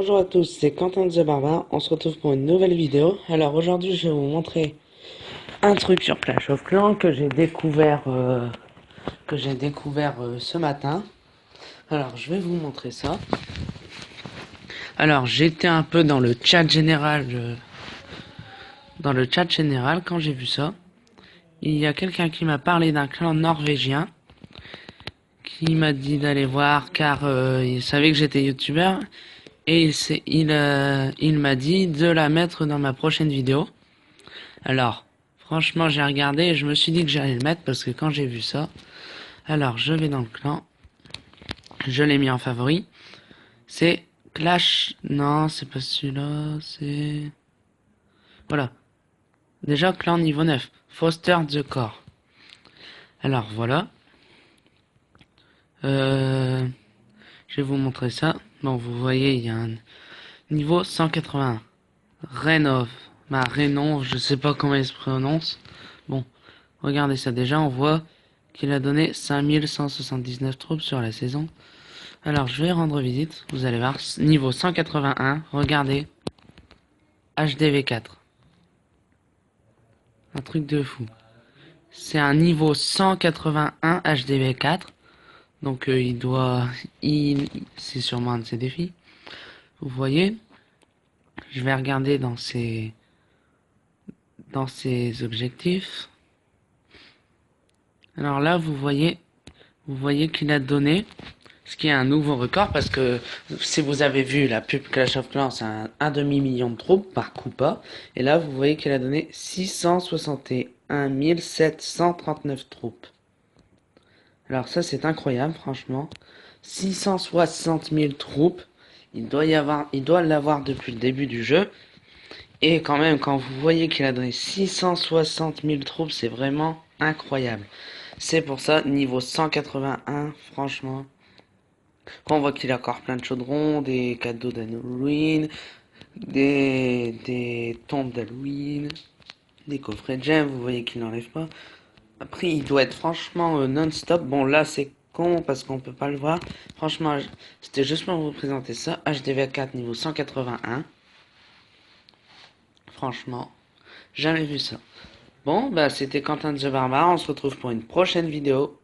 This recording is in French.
Bonjour à tous, c'est Quentin The Barbare, on se retrouve pour une nouvelle vidéo. Alors aujourd'hui je vais vous montrer un truc sur Clash of Clans que j'ai découvert, ce matin. Alors je vais vous montrer ça. Alors j'étais un peu dans le chat général, quand j'ai vu ça. Il y a quelqu'un qui m'a parlé d'un clan norvégien, qui m'a dit d'aller voir car il savait que j'étais youtubeur. Et il m'a dit de la mettre dans ma prochaine vidéo. Alors, franchement, j'ai regardé et je me suis dit que j'allais le mettre parce que quand j'ai vu ça, alors je vais dans le clan, je l'ai mis en favori. C'est Clash, non, c'est pas celui-là, c'est... Voilà, déjà clan niveau 9, Foster the Core. Alors voilà, je vais vous montrer ça. Bon, vous voyez, il y a un niveau 181. Renov, Renon, je sais pas comment il se prononce. Bon, regardez ça déjà, on voit qu'il a donné 5179 troupes sur la saison. Alors je vais rendre visite, vous allez voir, niveau 181, regardez, HDV4. Un truc de fou. C'est un niveau 181 HDV4, donc c'est sûrement un de ses défis. Vous voyez, je vais regarder dans ses objectifs. Alors là, vous voyez qu'il a donné, ce qui est un nouveau record, parce que si vous avez vu la pub Clash of Clans, c'est un demi-million de troupes par Koopa. Et là, vous voyez qu'il a donné 661 739 troupes. Alors ça, c'est incroyable, franchement. 660 000 troupes. Il doit l'avoir depuis le début du jeu. Et quand même, quand vous voyez qu'il a donné 660 000 troupes, c'est vraiment incroyable. C'est pour ça, niveau 181, franchement. On voit qu'il a encore plein de chaudrons, des cadeaux d'Halloween, des tombes d'Halloween, des coffrets de gemmes, vous voyez qu'il n'enlève pas. Après, il doit être franchement non-stop. Bon, là, c'est con parce qu'on peut pas le voir. Franchement, c'était juste pour vous présenter ça. HDV4 niveau 181. Franchement, jamais vu ça. Bon, bah, c'était Quentin The Barbare. On se retrouve pour une prochaine vidéo.